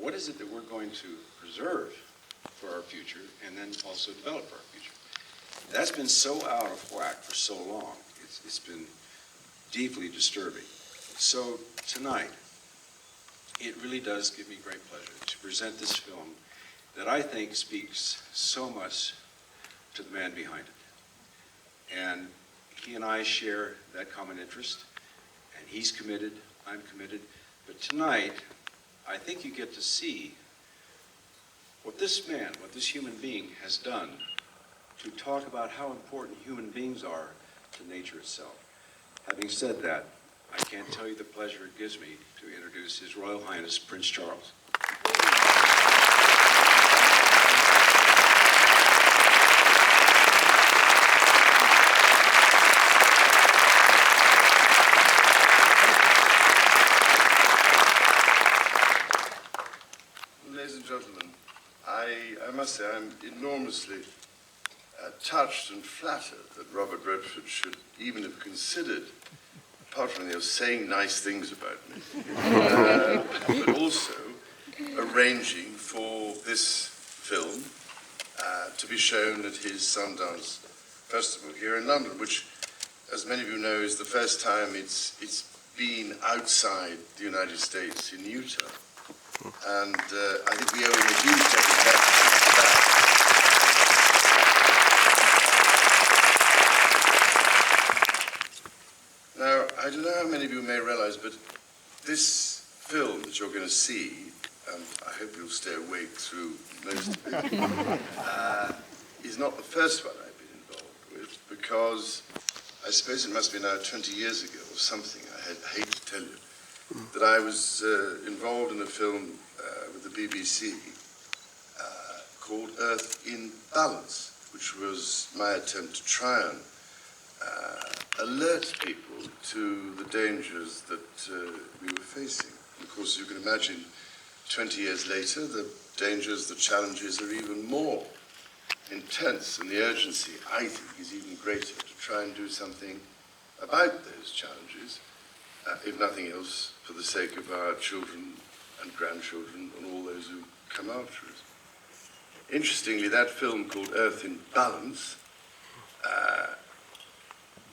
what is it that we're going to preserve for our future and then also develop for our future? That's been so out of whack for so long. It's been deeply disturbing. So tonight, it really does give me great pleasure to present this film that I think speaks so much to the man behind it. And he and I share that common interest, and he's committed, I'm committed. But tonight, I think you get to see what this man, what this human being has done to talk about how important human beings are to nature itself. Having said that, I can't tell you the pleasure it gives me to introduce His Royal Highness Prince Charles. Ladies and gentlemen, I must say I'm enormously touched and flattered that Robert Redford should even have considered, apart from saying nice things about me, but also arranging for this film to be shown at his Sundance Festival here in London, which, as many of you know, is the first time it's been outside the United States in Utah. And I think we owe him a huge debt of gratitude for that. Now, I don't know how many of you may realize, but this film that you're going to see, and I hope you'll stay awake through most of it, is not the first one I've been involved with, because I suppose it must be now 20 years ago or something, I hate to tell you, that I was involved in a film with the BBC called Earth in Balance, which was my attempt to try and alert people to the dangers that we were facing. And of course, you can imagine 20 years later, the dangers, the challenges are even more intense, and the urgency, I think, is even greater to try and do something about those challenges, if nothing else, for the sake of our children and grandchildren and all those who come after us. Interestingly, that film called Earth in Balance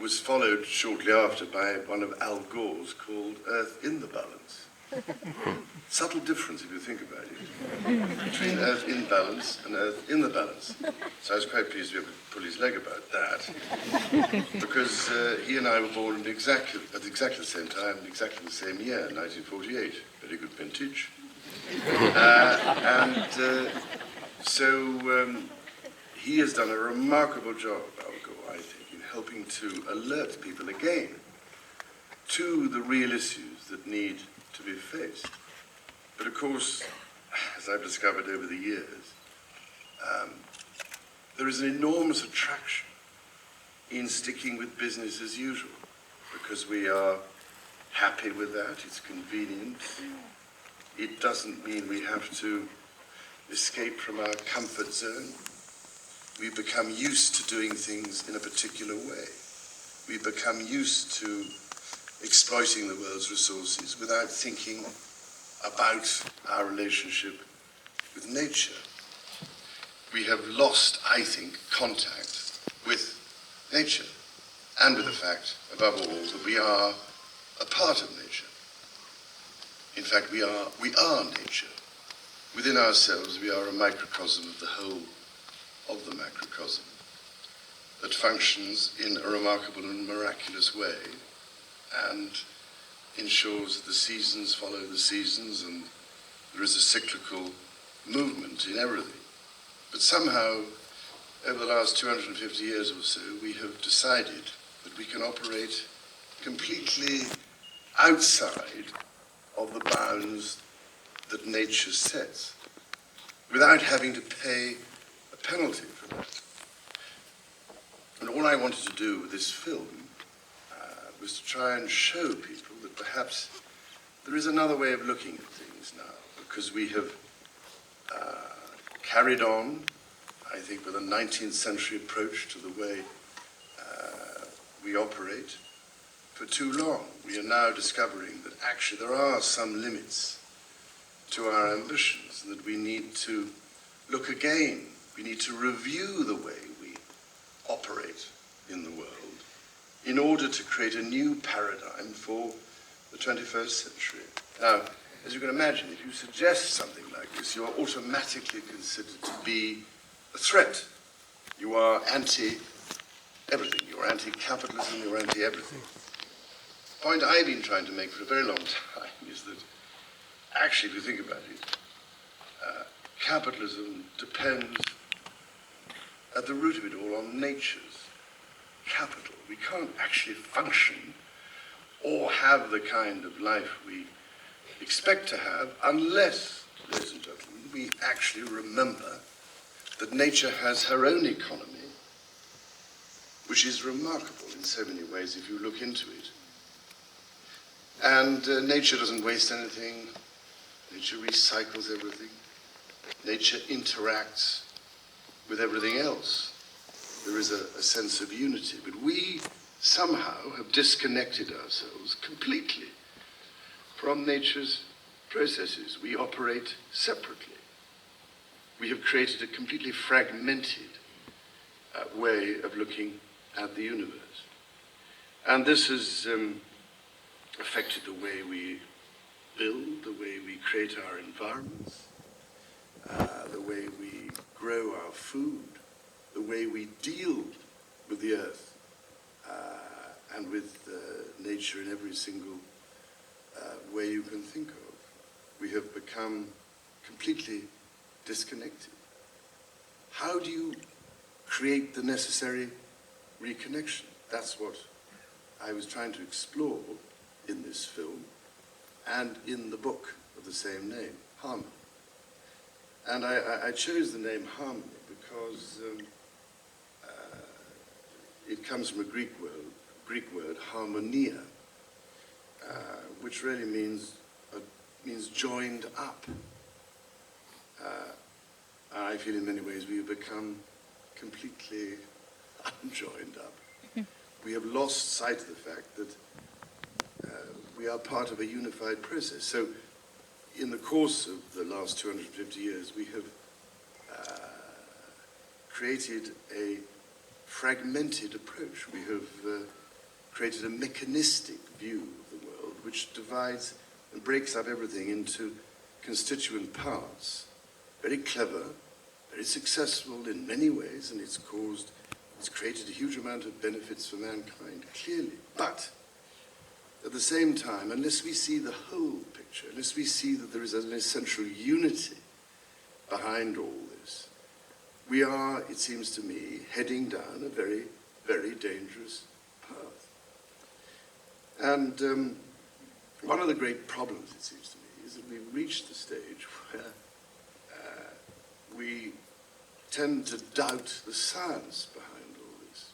was followed shortly after by one of Al Gore's called Earth in the Balance. Subtle difference, if you think about it, between Earth in Balance and Earth in the Balance. So I was quite pleased to be able to pull his leg about that, because he and I were born at exactly the same time, exactly the same year, 1948. Very good vintage. So he has done a remarkable job, Al Gore, I think, in helping to alert people again to the real issues that need to be faced. But of course, as I've discovered over the years, there is an enormous attraction in sticking with business as usual, because we are happy with that, it's convenient. It doesn't mean we have to escape from our comfort zone. We become used to doing things in a particular way. We become used to exploiting the world's resources without thinking about our relationship with nature. We have lost, I think, contact with nature and with the fact, above all, that we are a part of nature. In fact, we are nature. Within ourselves, we are a microcosm of the whole of the macrocosm that functions in a remarkable and miraculous way and ensures that the seasons follow the seasons and there is a cyclical movement in everything. But somehow, over the last 250 years or so, we have decided that we can operate completely outside of the bounds that nature sets, without having to pay a penalty for that. And all I wanted to do with this film was to try and show people that perhaps there is another way of looking at things now, because we have carried on, I think, with a 19th century approach to the way we operate for too long. We are now discovering that actually there are some limits to our ambitions, and that we need to look again. We need to review the way we operate in the world in order to create a new paradigm for the 21st century. Now, as you can imagine, if you suggest something like this, you are automatically considered to be a threat. You are anti-everything. You are anti-capitalism, you are anti-everything. The point I've been trying to make for a very long time is that, actually, if you think about it, capitalism depends at the root of it all on nature's capital. We can't actually function or have the kind of life we expect to have unless, ladies and gentlemen, we actually remember that nature has her own economy, which is remarkable in so many ways if you look into it. And nature doesn't waste anything. Nature recycles everything. Nature interacts with everything else. There is a sense of unity. But we somehow have disconnected ourselves completely from nature's processes. We operate separately. We have created a completely fragmented way of looking at the universe. And this has affected the way we build, the way we create our environments, the way we grow our food, the way we deal with the earth and with nature in every single way you can think of. We have become completely disconnected. How do you create the necessary reconnection? That's what I was trying to explore in this film and in the book of the same name, Harmony. And I chose the name Harmony because it comes from a Greek word, harmonia, which really means joined up. I feel in many ways we have become completely unjoined up. We have lost sight of the fact that we are part of a unified process. So in the course of the last 250 years, we have created a fragmented approach. We have created a mechanistic view of the world, which divides and breaks up everything into constituent parts. Very clever, very successful in many ways, and it's created a huge amount of benefits for mankind, clearly. But at the same time, unless we see the whole picture, unless we see that there is an essential unity behind all this, we are, it seems to me, heading down a very, very dangerous path. And one of the great problems, it seems to me, is that we've reached the stage where we tend to doubt the science behind all this.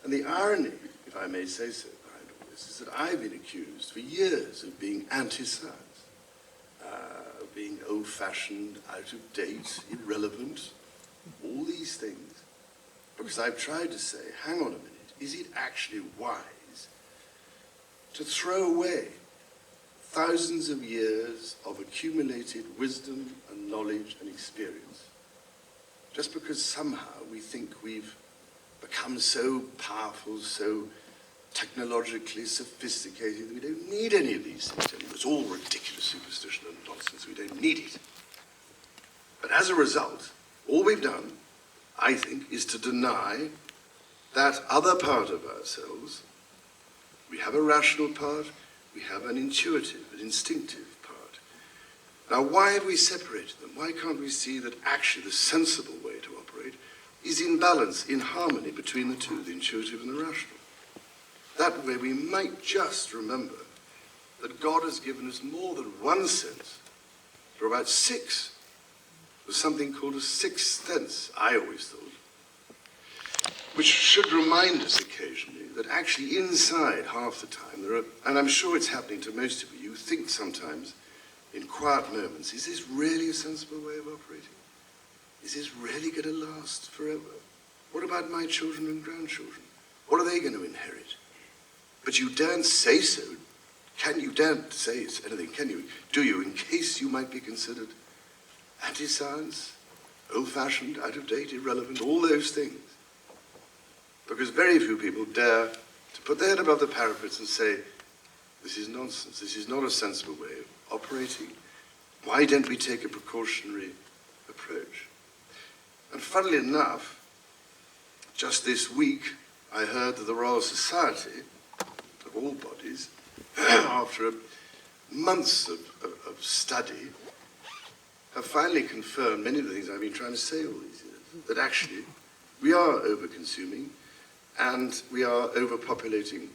And the irony, if I may say so, behind all this, is that I've been accused for years of being anti-science, of being old-fashioned, out of date, irrelevant, all these things, because I've tried to say, hang on a minute, is it actually wise to throw away thousands of years of accumulated wisdom and knowledge and experience just because somehow we think we've become so powerful, so technologically sophisticated that we don't need any of these things anymore? It's all ridiculous superstition and nonsense. We don't need it. But as a result, all we've done, I think, is to deny that other part of ourselves. We have a rational part, we have an intuitive, an instinctive part. Now, why have we separated them? Why can't we see that actually the sensible way to operate is in balance, in harmony between the two, the intuitive and the rational? That way we might just remember that God has given us more than one sense, for about six. There's something called a sixth sense, I always thought, which should remind us occasionally that actually inside half the time there are, and I'm sure it's happening to most of you think sometimes in quiet moments, is this really a sensible way of operating? Is this really going to last forever? What about my children and grandchildren? What are they going to inherit? But you daren't say so, Can you dare say anything, can you? Do you, in case you might be considered anti-science, old-fashioned, out-of-date, irrelevant, all those things? Because very few people dare to put their head above the parapets and say, this is nonsense, this is not a sensible way of operating. Why don't we take a precautionary approach? And funnily enough, just this week, I heard that the Royal Society, of all bodies, after months of study, have finally confirmed many of the things I've been trying to say all these years, that actually we are over-consuming and we are overpopulating